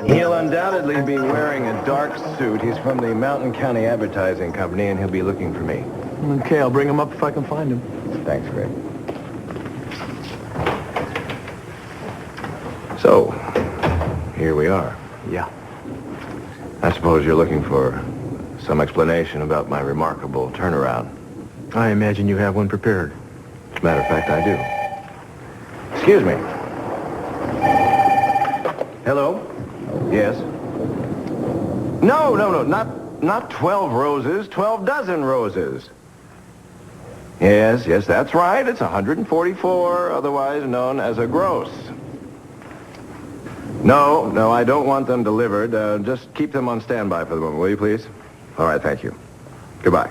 He'll undoubtedly be wearing a dark suit. He's from the Mountain County Advertising Company, and he'll be looking for me. Okay, I'll bring him up if I can find him. Thanks, Greg. So, here we are. Yeah. I suppose you're looking for some explanation about my remarkable turnaround. I imagine you have one prepared. As a matter of fact, I do. Excuse me. Hello? Yes? No, not 12 roses, 12 dozen roses. Yes, that's right. It's 144, otherwise known as a gross. No, I don't want them delivered. Just keep them on standby for the moment, will you, please? All right, thank you. Goodbye.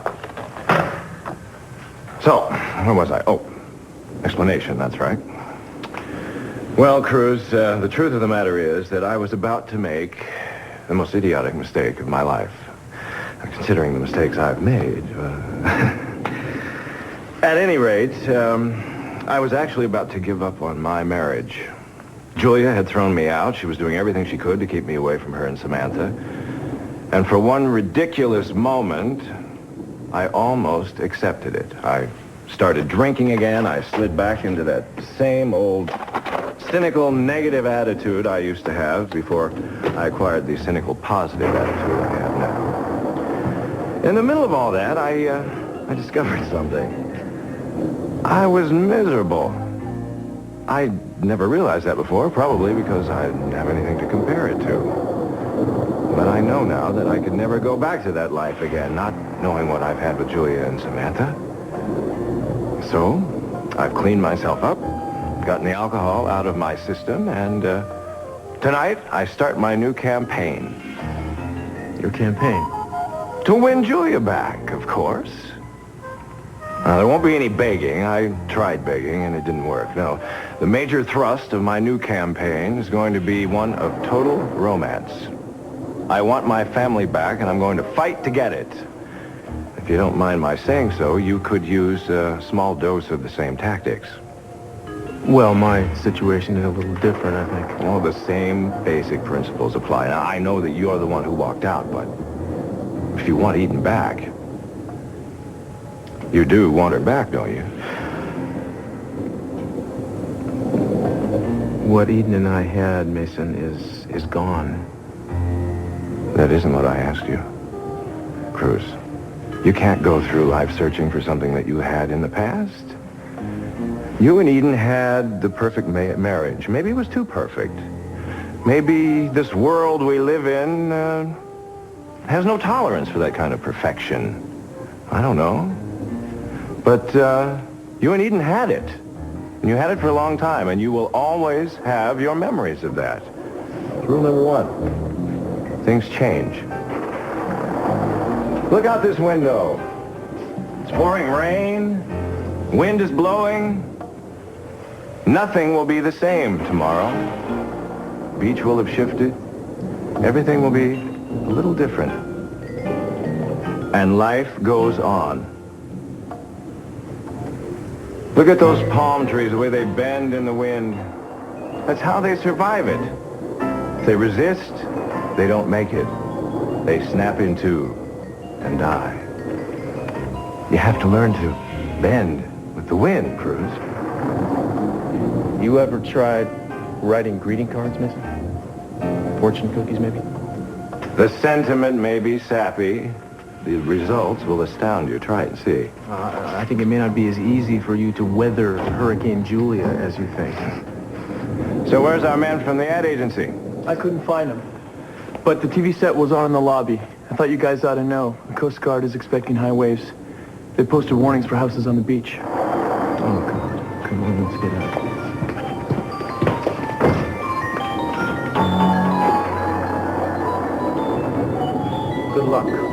So, where was I? Oh, explanation, that's right. Well, Cruz, the truth of the matter is that I was about to make the most idiotic mistake of my life, considering the mistakes I've made. At any rate, I was actually about to give up on my marriage. Julia had thrown me out. She was doing everything she could to keep me away from her and Samantha. And for one ridiculous moment, I almost accepted it. I started drinking again. I slid back into that same old cynical, negative attitude I used to have before I acquired the cynical, positive attitude I have now. In the middle of all that, I discovered something. I was miserable. I never realized that before, probably because I didn't have anything to compare it to. But I know now that I could never go back to that life again, not knowing what I've had with Julia and Samantha. So, I've cleaned myself up, gotten the alcohol out of my system, and tonight I start my new campaign. Your campaign? To win Julia back, of course. Now, there won't be any begging. I tried begging, and it didn't work. No, the major thrust of my new campaign is going to be one of total romance. I want my family back, and I'm going to fight to get it. If you don't mind my saying so, you could use a small dose of the same tactics. Well, my situation is a little different, I think. Well, the same basic principles apply. Now, I know that you're the one who walked out, but if you want Eden back, you do want her back, don't you? What Eden and I had, Mason, is gone. That isn't what I asked you, Cruz. You can't go through life searching for something that you had in the past. You and Eden had the perfect marriage. Maybe it was too perfect. Maybe this world we live in has no tolerance for that kind of perfection. I don't know. But you and Eden had it. And you had it for a long time, and you will always have your memories of that. Rule number one. Things change. Look out this window. It's pouring rain. Wind is blowing. Nothing will be the same tomorrow. Beach will have shifted. Everything will be a little different. And life goes on. Look at those palm trees, the way they bend in the wind. That's how they survive it. If they resist, they don't make it. They snap in two and die. You have to learn to bend with the wind, Cruz. You ever tried writing greeting cards, Mason? Fortune cookies, maybe? The sentiment may be sappy. The results will astound you. Try it and see. I think it may not be as easy for you to weather Hurricane Julia as you think. So where's our man from the ad agency? I couldn't find him. But the TV set was on in the lobby. I thought you guys ought to know. The Coast Guard is expecting high waves. They posted warnings for houses on the beach. Oh, God. Come on, let's get out. Good luck.